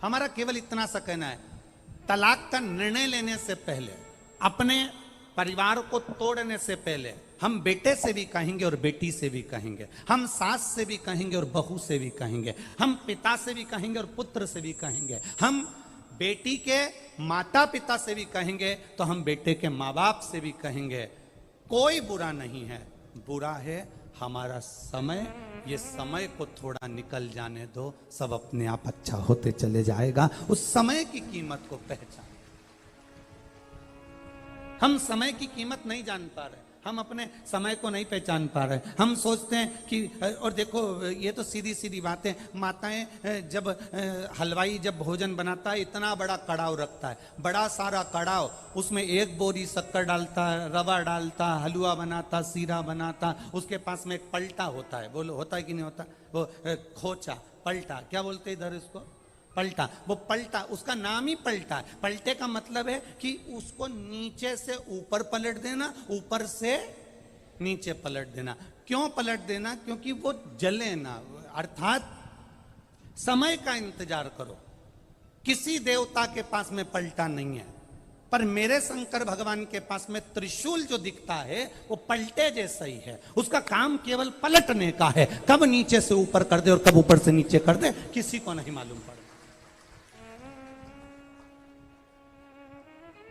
हमारा केवल इतना सा कहना है, तलाक का निर्णय लेने से पहले, अपने परिवार को तोड़ने से पहले, हम बेटे से भी कहेंगे और बेटी से भी कहेंगे, हम सास से भी कहेंगे और बहू से भी कहेंगे, हम पिता से भी कहेंगे और पुत्र से भी कहेंगे, हम बेटी के माता पिता से भी कहेंगे तो हम बेटे के माँ बाप से भी कहेंगे। कोई बुरा नहीं है, बुरा है हमारा समय। ये समय को थोड़ा निकल जाने दो, सब अपने आप अच्छा होते चले जाएगा। उस समय की कीमत को पहचान। हम समय की कीमत नहीं जान पा रहे, हम अपने समय को नहीं पहचान पा रहे। हम सोचते हैं कि, और देखो ये तो सीधी सीधी बातें, माताएं जब हलवाई जब भोजन बनाता है इतना बड़ा कड़ाव रखता है, बड़ा सारा कड़ाव, उसमें एक बोरी शक्कर डालता है, रवा डालता, हलवा बनाता, सीरा बनाता, उसके पास में एक पलटा होता है, बोलो होता है कि नहीं होता, वो खोचा पलटा, क्या बोलते इधर इसको, पलटा। वो पलटा, उसका नाम ही पलटा है। पलटे का मतलब है कि उसको नीचे से ऊपर पलट देना, ऊपर से नीचे पलट देना। क्यों पलट देना? क्योंकि वो जले ना। अर्थात समय का इंतजार करो। किसी देवता के पास में पलटा नहीं है, पर मेरे शंकर भगवान के पास में त्रिशूल जो दिखता है वो पलटे जैसा ही है। उसका काम केवल पलटने का है। कब नीचे से ऊपर कर दे और कब ऊपर से नीचे कर दे किसी को नहीं मालूम पड़ता।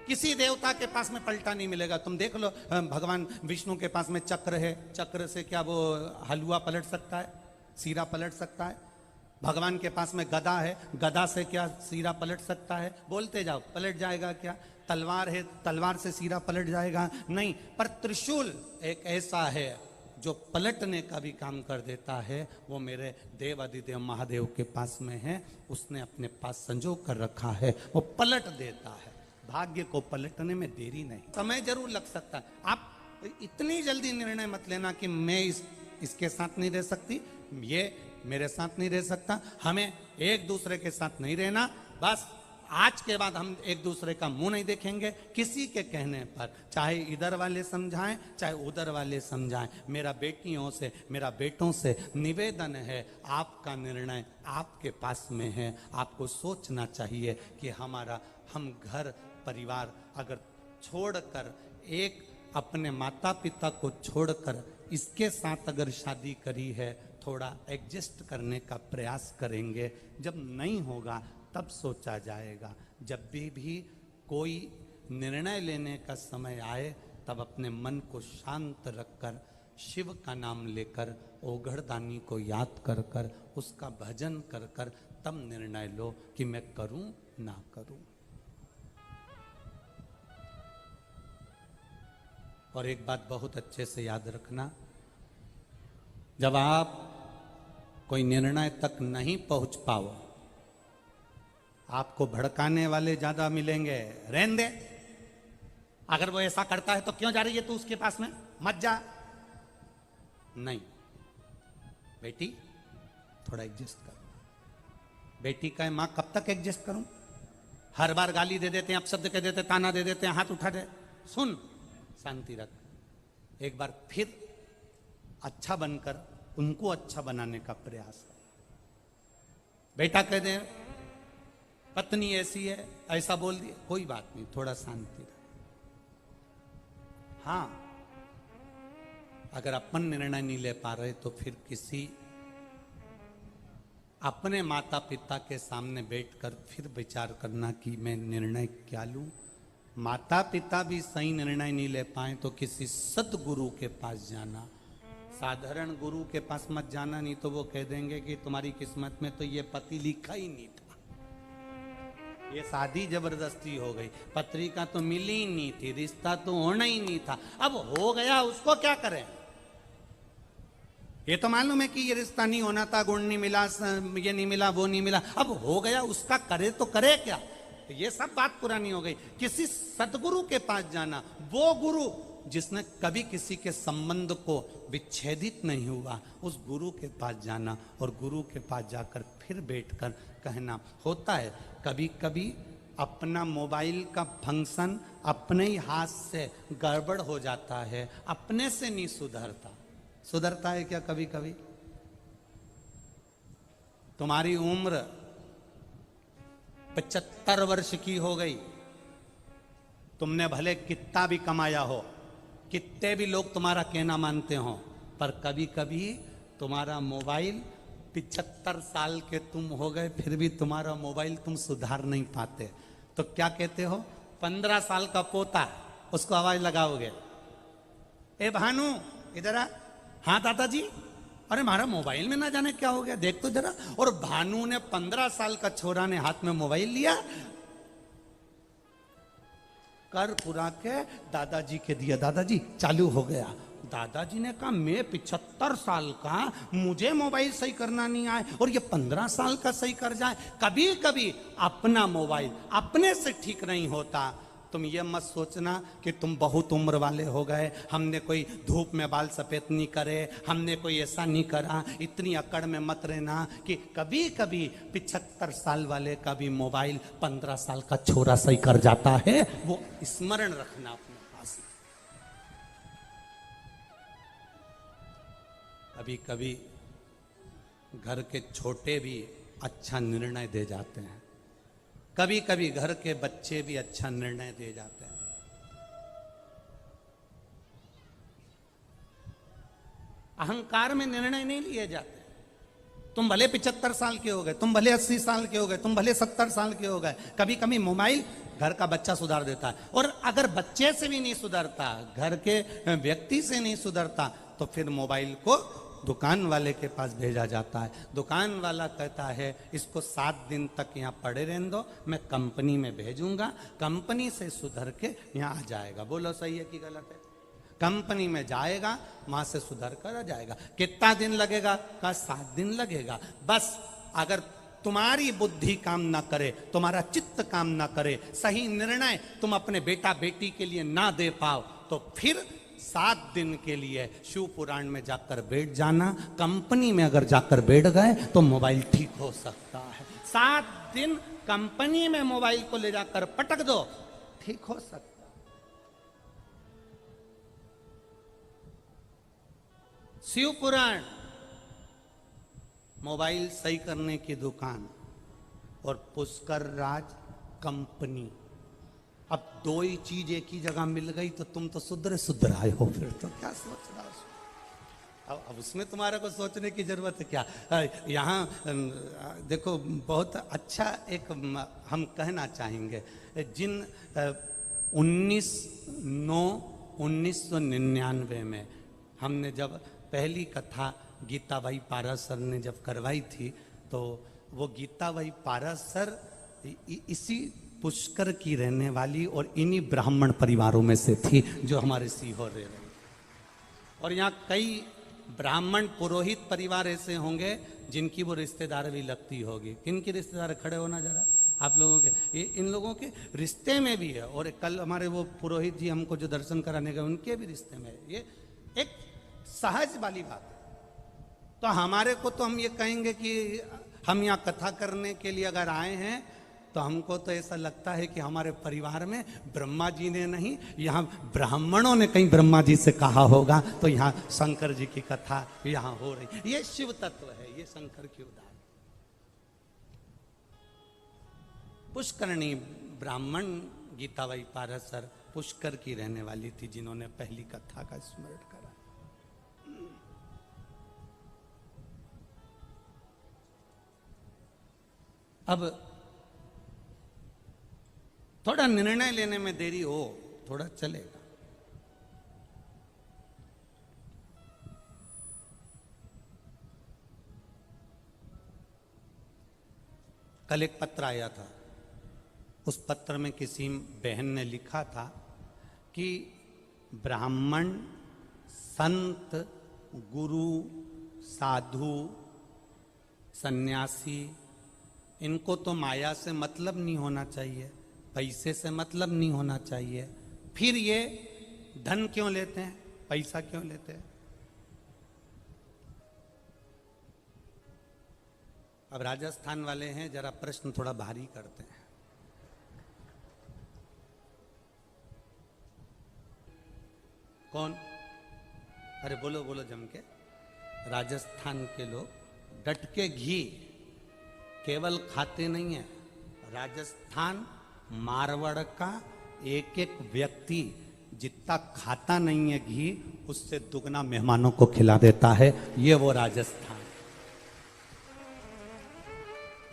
किसी देवता के पास में पलटा नहीं मिलेगा। तुम देख लो, भगवान विष्णु के पास में चक्र है, चक्र से क्या वो हलवा पलट सकता है, सीरा पलट सकता है? भगवान के पास में गदा है, गदा से क्या सीरा पलट सकता है? बोलते जाओ, पलट जाएगा क्या? तलवार है, तलवार से सीरा पलट जाएगा? नहीं। पर त्रिशूल एक ऐसा है जो पलटने का भी काम कर देता है। वो मेरे देव अधिदेव महादेव के पास में है, उसने अपने पास संजो कर रखा है, वो पलट देता है। भाग्य को पलटने में देरी नहीं, समय जरूर लग सकता है। आप इतनी जल्दी निर्णय मत लेना कि मैं इसके साथ नहीं रह सकती, ये मेरे साथ नहीं रह सकता। हमें एक दूसरे के साथ नहीं रहना। बस आज के बाद हम एक दूसरे का मुंह नहीं देखेंगे किसी के कहने पर, चाहे इधर वाले समझाएं चाहे उधर वाले समझाएं। मेरा बेटियों से, मेरा बेटों से निवेदन है, आपका निर्णय आपके पास में है। आपको सोचना चाहिए कि हम घर परिवार अगर छोड़कर, एक अपने माता पिता को छोड़कर इसके साथ अगर शादी करी है, थोड़ा एडजस्ट करने का प्रयास करेंगे। जब नहीं होगा तब सोचा जाएगा। जब भी कोई निर्णय लेने का समय आए तब अपने मन को शांत रखकर, शिव का नाम लेकर, ओघड़दानी को याद कर कर, उसका भजन कर कर तब निर्णय लो कि मैं करूं ना करूं। और एक बात बहुत अच्छे से याद रखना, जब आप कोई निर्णय तक नहीं पहुंच पाओ, आपको भड़काने वाले ज्यादा मिलेंगे। रहने दे, अगर वो ऐसा करता है तो क्यों जा रही है तू उसके पास में, मत जा। नहीं बेटी, थोड़ा एडजस्ट कर। बेटी का मां कब तक एडजस्ट करूं? हर बार गाली दे देते हैं, अपशब्द कह देते, ताना दे देते हैं, हाथ उठा दे। सुन, शांति रख। एक बार फिर अच्छा बनकर उनको अच्छा बनाने का प्रयास कर। बेटा कह दे पत्नी ऐसी है, ऐसा बोल दिया, कोई बात नहीं, थोड़ा शांति रख। हाँ, अगर अपन निर्णय नहीं ले पा रहे तो फिर किसी अपने माता पिता के सामने बैठकर फिर विचार करना कि मैं निर्णय क्या लूं। माता पिता भी सही निर्णय नहीं ले पाए तो किसी सद्गुरु के पास जाना। साधारण गुरु के पास मत जाना, नहीं तो वो कह देंगे कि तुम्हारी किस्मत में तो ये पति लिखा ही नहीं था, ये शादी जबरदस्ती हो गई, पत्रिका तो मिली ही नहीं थी, रिश्ता तो होना ही नहीं था। अब हो गया, उसको क्या करें? ये तो मालूम है कि ये रिश्ता नहीं होना था, गुण नहीं मिला, ये नहीं मिला, वो नहीं मिला, अब हो गया, उसका करे तो करे क्या? ये सब बात पुरानी हो गई। किसी सदगुरु के पास जाना, वो गुरु जिसने कभी किसी के संबंध को विच्छेदित नहीं हुआ, उस गुरु के पास जाना और गुरु के पास जाकर फिर बैठकर कहना। होता है कभी कभी अपना मोबाइल का फंक्शन अपने ही हाथ से गड़बड़ हो जाता है, अपने से नहीं सुधरता। सुधरता है क्या कभी कभी? तुम्हारी उम्र 75 वर्ष की हो गई, तुमने भले कितना भी कमाया हो, कितने भी लोग तुम्हारा कहना मानते हो, पर कभी कभी तुम्हारा मोबाइल 75 साल के तुम हो गए, फिर भी तुम्हारा मोबाइल तुम सुधार नहीं पाते। तो क्या कहते हो, 15 साल का पोता, उसको आवाज लगाओगे, ए भानु इधर आ। हाँ दादाजी। अरे हमारा मोबाइल में ना जाने क्या हो गया, देख तो जरा। और भानु ने 15 साल का छोरा ने हाथ में मोबाइल लिया, कर पुरा के दादाजी के दिया, दादाजी चालू हो गया। दादाजी ने कहा मैं 75 साल का, मुझे मोबाइल सही करना नहीं आए और ये 15 साल का सही कर जाए। कभी कभी अपना मोबाइल अपने से ठीक नहीं होता। तुम ये मत सोचना कि तुम बहुत उम्र वाले हो गए, हमने कोई धूप में बाल सफेद नहीं करे, हमने कोई ऐसा नहीं करा, इतनी अकड़ में मत रहना कि कभी कभी 75 साल वाले का भी मोबाइल 15 साल का छोरा सही कर जाता है। वो स्मरण रखना अपने पास। कभी कभी घर के छोटे भी अच्छा निर्णय दे जाते हैं, कभी कभी घर के बच्चे भी अच्छा निर्णय दे जाते हैं। अहंकार में निर्णय नहीं लिए जाते। तुम भले 75 साल के हो गए, तुम भले 80 साल के हो गए, तुम भले 70 साल के हो गए, कभी कभी मोबाइल घर का बच्चा सुधार देता है। और अगर बच्चे से भी नहीं सुधरता, घर के व्यक्ति से नहीं सुधरता, तो फिर मोबाइल को दुकान वाले के पास भेजा जाता है। दुकान वाला कहता है इसको 7 दिन तक यहाँ पड़े रहने दो, मैं कंपनी में भेजूंगा, कंपनी से सुधर के यहाँ आ जाएगा। बोलो सही है कि गलत है? कंपनी में जाएगा, वहां से सुधर कर आ जाएगा। कितना दिन लगेगा? का 7 दिन लगेगा। बस अगर तुम्हारी बुद्धि काम ना करे, तुम्हारा चित्त काम ना करे, सही निर्णय तुम अपने बेटा बेटी के लिए ना दे पाओ, तो फिर 7 दिन के लिए शिव पुराण में जाकर बैठ जाना। कंपनी में अगर जाकर बैठ गए तो मोबाइल ठीक हो सकता है। 7 दिन कंपनी में मोबाइल को ले जाकर पटक दो, ठीक हो सकता है। शिव पुराण मोबाइल सही करने की दुकान और पुष्कर राज कंपनी। अब 2 ही चीज एक ही जगह मिल गई तो तुम तो सुधर आए हो, फिर तो क्या सोच रहा हो? अब उसमें तुम्हारा को सोचने की जरूरत है क्या? यहाँ देखो बहुत अच्छा एक हम कहना चाहेंगे, जिन 1999 में हमने जब पहली कथा गीताबाई पारस सर ने जब करवाई थी, तो वो गीताबाई पारस सर इसी पुष्कर की रहने वाली और इन्हीं ब्राह्मण परिवारों में से थी जो हमारे सीहोर रह रहे। और यहाँ कई ब्राह्मण पुरोहित परिवार ऐसे होंगे जिनकी वो रिश्तेदार भी लगती होगी। किन की रिश्तेदार? खड़े होना जरा आप लोगों के। ये इन लोगों के रिश्ते में भी है। और कल हमारे वो पुरोहित जी हमको जो दर्शन कराने गए, उनके भी रिश्ते में है। ये एक सहज वाली बात है। तो हमारे को तो हम ये कहेंगे कि हम यहाँ कथा करने के लिए अगर आए हैं, तो हमको तो ऐसा लगता है कि हमारे परिवार में ब्रह्मा जी ने नहीं, यहाँ ब्राह्मणों ने कहीं ब्रह्मा जी से कहा होगा, तो यहाँ शंकर जी की कथा यहाँ हो रही। ये शिव तत्व है, ये शंकर की उदाहरण। पुष्करणी ब्राह्मण गीताबाई पारस सर पुष्कर की रहने वाली थी, जिन्होंने पहली कथा का स्मरण करा। अब थोड़ा निर्णय लेने में देरी हो, थोड़ा चलेगा। कल एक पत्र आया था, उस पत्र में किसी बहन ने लिखा था कि ब्राह्मण, संत, गुरु, साधु, सन्यासी, इनको तो माया से मतलब नहीं होना चाहिए, पैसे से मतलब नहीं होना चाहिए, फिर ये धन क्यों लेते हैं, पैसा क्यों लेते हैं? अब राजस्थान वाले हैं, जरा प्रश्न थोड़ा भारी करते हैं। कौन? अरे बोलो बोलो जम के। राजस्थान के लोग डट के घी केवल खाते नहीं है, राजस्थान मारवाड़ का एक एक व्यक्ति जितना खाता नहीं है घी, उससे दुगना मेहमानों को खिला देता है। ये वो राजस्थान,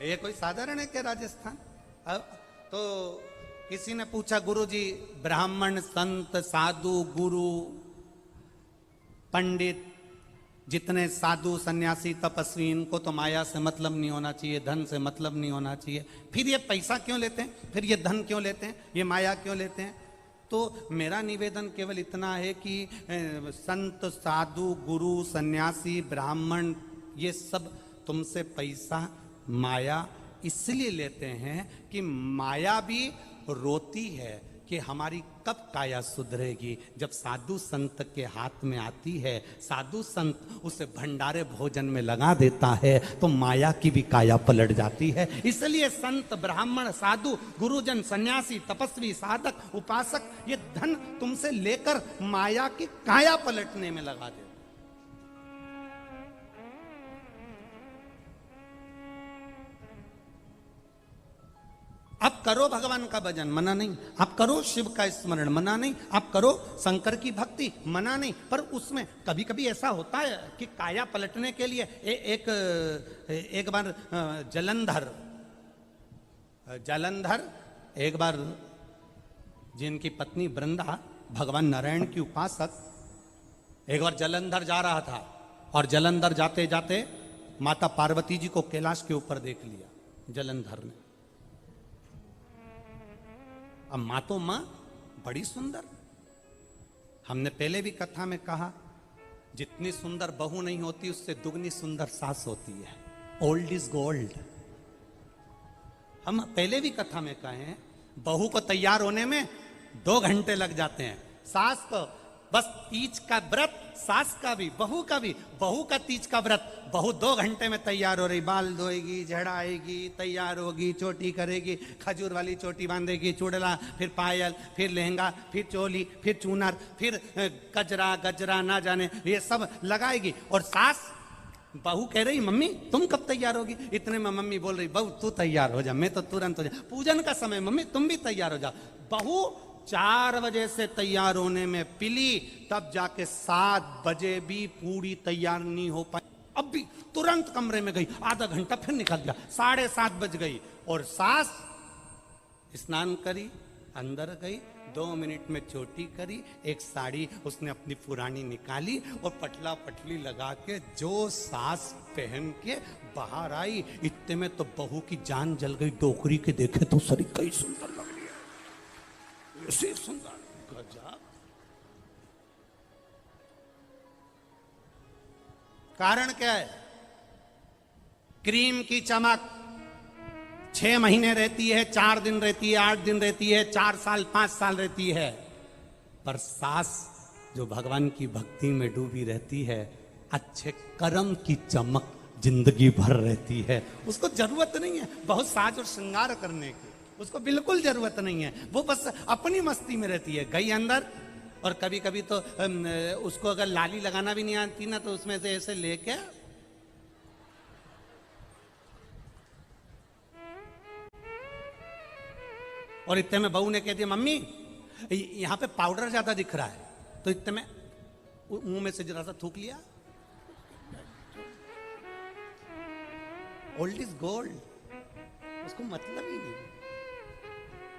ये कोई साधारण है क्या राजस्थान? अब तो किसी ने पूछा, गुरुजी ब्राह्मण संत साधु गुरु पंडित जितने साधु सन्यासी तपस्वी, इनको तो माया से मतलब नहीं होना चाहिए, धन से मतलब नहीं होना चाहिए, फिर ये पैसा क्यों लेते हैं, फिर ये धन क्यों लेते हैं, ये माया क्यों लेते हैं? तो मेरा निवेदन केवल इतना है कि संत साधु गुरु सन्यासी ब्राह्मण ये सब तुमसे पैसा माया इसलिए लेते हैं कि माया भी रोती है कि हमारी कब काया सुधरेगी। जब साधु संत के हाथ में आती है, साधु संत उसे भंडारे भोजन में लगा देता है, तो माया की भी काया पलट जाती है। इसलिए संत ब्राह्मण साधु गुरुजन सन्यासी तपस्वी साधक उपासक ये धन तुमसे लेकर माया की काया पलटने में लगा देते। आप करो भगवान का भजन, मना नहीं, आप करो शिव का स्मरण, मना नहीं, आप करो शंकर की भक्ति, मना नहीं, पर उसमें कभी कभी ऐसा होता है कि काया पलटने के लिए एक बार जलंधर एक बार जिनकी पत्नी वृंदा भगवान नारायण की उपासक, एक बार जलंधर जा रहा था और जलंधर जाते जाते माता पार्वती जी को कैलाश के ऊपर देख लिया जलंधर ने। अब माँ तो माँ बड़ी सुंदर, हमने पहले भी कथा में कहा, जितनी सुंदर बहू नहीं होती उससे दुगनी सुंदर सास होती है। ओल्ड इज गोल्ड, हम पहले भी कथा में कहे हैं, बहू को तैयार होने में 2 घंटे लग जाते हैं, सास को बस तीज का व्रत, सास का भी बहू का भी, बहू का तीज का व्रत, बहू 2 घंटे में तैयार हो रही, बाल धोएगी, झड़ाएगी, तैयार होगी, चोटी करेगी, खजूर वाली चोटी बांधेगी, चूड़ला, फिर पायल, फिर लहंगा, फिर चोली, फिर चूनर, फिर गजरा गजरा ना जाने ये सब लगाएगी। और सास बहू कह रही मम्मी तुम कब तैयार होगी? इतने में मम्मी बोल रही बहू तू तैयार हो जा, मैं तो तुरंत हो जा। पूजन का समय मम्मी तुम भी तैयार हो जाओ। बहू 4 बजे से तैयार होने में पिली, तब जाके 7 बजे भी पूरी तैयार नहीं हो पाई। अब भी तुरंत कमरे में गई, आधा घंटा फिर निकल गया, 7:30 बज गई और सास स्नान करी, अंदर गई, 2 मिनट में चोटी करी, एक साड़ी उसने अपनी पुरानी निकाली और पटला पटली लगा के जो सास पहन के बाहर आई, इतने में तो बहू की जान जल गई। डोकरी के देखे तो सरी कई सुंदर लग रही है, ऐसे सुंदर, गजब। कारण क्या है? क्रीम की चमक 6 महीने रहती है, 4 दिन रहती है, 8 दिन रहती है, 4 साल 5 साल रहती है, पर सास जो भगवान की भक्ति में डूबी रहती है, अच्छे कर्म की चमक जिंदगी भर रहती है। उसको जरूरत नहीं है बहुत साज और श्रृंगार करने की, उसको बिल्कुल जरूरत नहीं है, वो बस अपनी मस्ती में रहती है। गई अंदर, और कभी कभी तो उसको अगर लाली लगाना भी नहीं आती ना, तो उसमें से ऐसे लेके और इतने में बहू ने कह दिया मम्मी यहां पे पाउडर ज्यादा दिख रहा है, तो इतने में मुंह में से जरा सा थूक लिया। ओल्ड इज गोल्ड, उसको मतलब ही नहीं।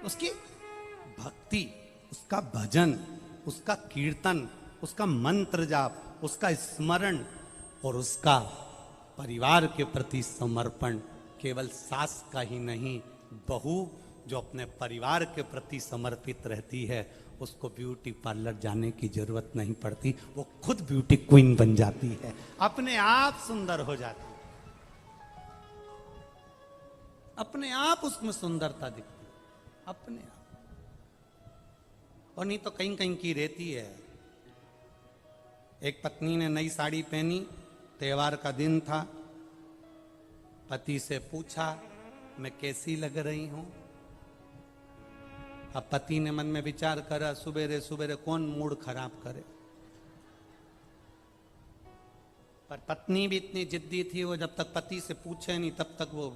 उसकी भक्ति, उसका भजन, उसका कीर्तन, उसका मंत्र जाप, उसका स्मरण और उसका परिवार के प्रति समर्पण केवल सास का ही नहीं, बहू जो अपने परिवार के प्रति समर्पित रहती है उसको ब्यूटी पार्लर जाने की जरूरत नहीं पड़ती, वो खुद ब्यूटी क्वीन बन जाती है, अपने आप सुंदर हो जाती है, अपने आप उसमें सुंदरता दिखती है, अपने आप। और नहीं तो कहीं कहीं की रहती है। एक पत्नी ने नई साड़ी पहनी, त्योहार का दिन था, पति से पूछा मैं कैसी लग रही हूं। अब पति ने मन में विचार करा, सुबेरे सुबेरे कौन मूड खराब करे, पर पत्नी भी इतनी जिद्दी थी, वो जब तक पति से पूछे नहीं तब तक वो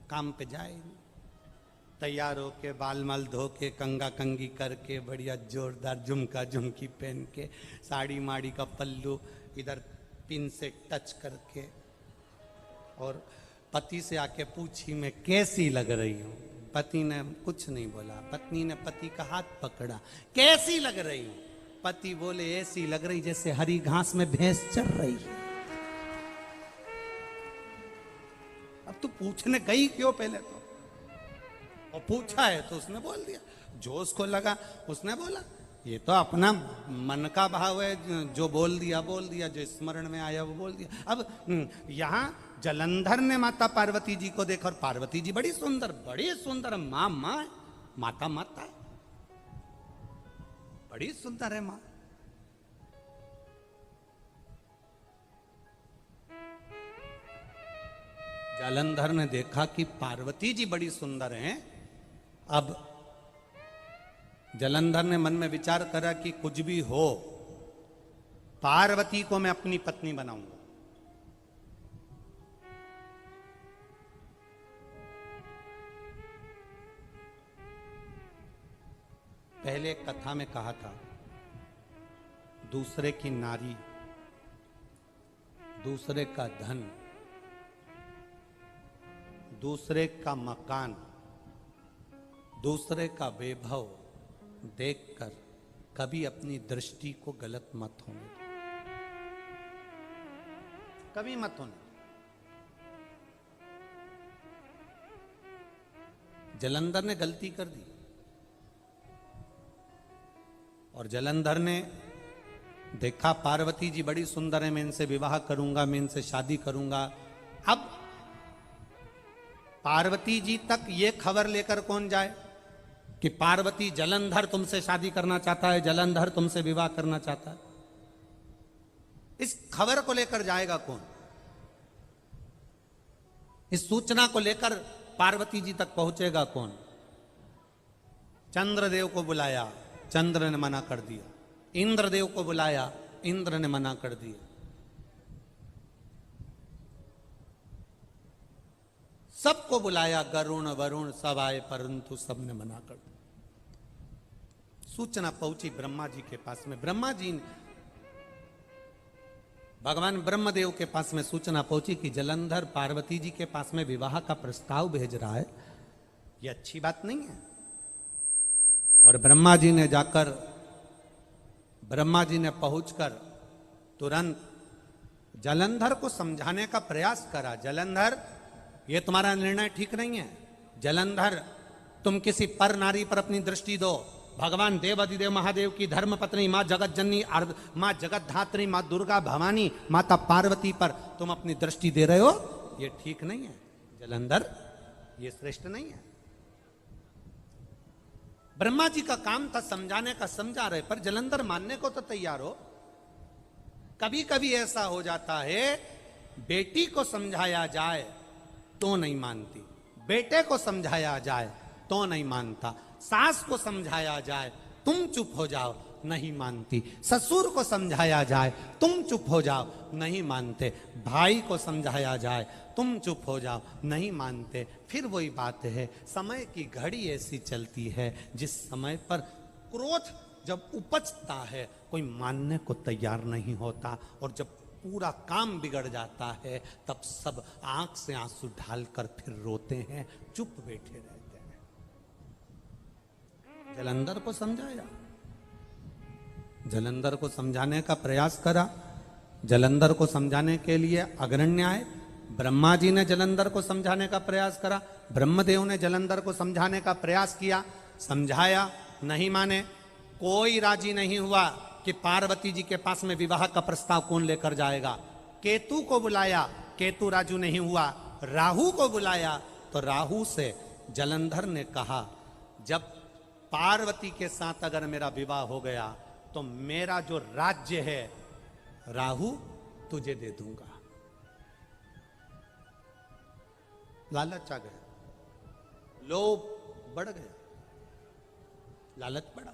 काम पे जाए नहीं। तैयार होके बाल माल धो के कंगा कंगी करके बढ़िया जोरदार झुमका झुमकी पहन के साड़ी माड़ी का पल्लू इधर पिन से टच करके और पति से आके पूछी मैं कैसी लग रही हूं। पति ने कुछ नहीं बोला। पत्नी ने पति का हाथ पकड़ा, कैसी लग रही हूं? पति बोले ऐसी लग रही जैसे हरी घास में भैंस चर रही है। अब तू पूछने गई क्यों पहले तो? और पूछा है तो उसने बोल दिया, जो उसको लगा उसने बोला। ये तो अपना मन का भाव है, जो बोल दिया, जो स्मरण में आया वो बोल दिया। अब यहां जलंधर ने माता पार्वती जी को देखा और पार्वती जी बड़ी सुंदर मां माता माता बड़ी सुंदर है मां। जालंधर ने देखा कि पार्वती जी बड़ी सुंदर हैं। अब जालंधर ने मन में विचार करा कि कुछ भी हो पार्वती को मैं अपनी पत्नी बनाऊंगा। पहले एक कथा में कहा था, दूसरे की नारी, दूसरे का धन, दूसरे का मकान, दूसरे का वैभव देखकर कभी अपनी दृष्टि को गलत मत होने, कभी मत होने। जालंधर ने गलती कर दी और जालंधर ने देखा पार्वती जी बड़ी सुंदर है, मैं इनसे विवाह करूंगा, मैं इनसे शादी करूंगा। अब पार्वती जी तक ये खबर लेकर कौन जाए कि पार्वती जालंधर तुमसे शादी करना चाहता है, जालंधर तुमसे विवाह करना चाहता है? इस खबर को लेकर जाएगा कौन? इस सूचना को लेकर पार्वती जी तक पहुंचेगा कौन? चंद्रदेव को बुलाया, चंद्र ने मना कर दिया। इंद्रदेव को बुलाया, इंद्र ने मना कर दिया। सबको बुलाया, गरुण वरुण सब आए, परंतु सबने मना कर दिया। सूचना पहुंची ब्रह्मा जी के पास में। ब्रह्मा जी ने, भगवान ब्रह्मदेव के पास में सूचना पहुंची कि जालंधर पार्वती जी के पास में विवाह का प्रस्ताव भेज रहा है, ये अच्छी बात नहीं है। और ब्रह्मा जी ने जाकर, ब्रह्मा जी ने पहुंचकर तुरंत जालंधर को समझाने का प्रयास करा। जालंधर, ये तुम्हारा निर्णय ठीक नहीं है। जालंधर, तुम किसी पर नारी पर अपनी दृष्टि दो। भगवान देवाधिदेव महादेव की धर्म पत्नी मां जगत जननी, मां जगत धात्री, मां दुर्गा भवानी, माता पार्वती पर तुम अपनी दृष्टि दे रहे हो, ये ठीक नहीं है। जालंधर, ये श्रेष्ठ नहीं है। ब्रह्मा जी का काम था समझाने का, समझा रहे, पर जालंधर मानने को तो तैयार हो। कभी कभी ऐसा हो जाता है, बेटी को समझाया जाए तो नहीं मानती, बेटे को समझाया जाए तो नहीं मानता, सास को समझाया जाए तुम चुप हो जाओ, नहीं मानती, ससुर को समझाया जाए तुम चुप हो जाओ, नहीं मानते, भाई को समझाया जाए तुम चुप हो जाओ, नहीं मानते। फिर वही बात है, समय की घड़ी ऐसी चलती है जिस समय पर क्रोध जब उपजता है कोई मानने को तैयार नहीं होता, और जब पूरा काम बिगड़ जाता है तब सब आंख से आंसू ढालकर फिर रोते हैं, चुप बैठे रहते हैं। जालंधर को समझाया, जालंधर को समझाने का प्रयास करा। जालंधर को समझाने के लिए अग्रण्य आए। ब्रह्मा जी ने जालंधर को समझाने का प्रयास करा, ब्रह्मदेव ने जालंधर को समझाने का प्रयास किया, समझाया, नहीं माने। कोई राजी नहीं हुआ कि पार्वती जी के पास में विवाह का प्रस्ताव कौन लेकर जाएगा। केतु को बुलाया, केतु राजू नहीं हुआ। राहु को बुलाया तो राहु से जालंधर ने कहा, जब पार्वती के साथ अगर मेरा विवाह हो गया तो मेरा जो राज्य है राहु तुझे दे दूंगा। लालच आ गया, लोभ बढ़ गया, लालच बढ़ा।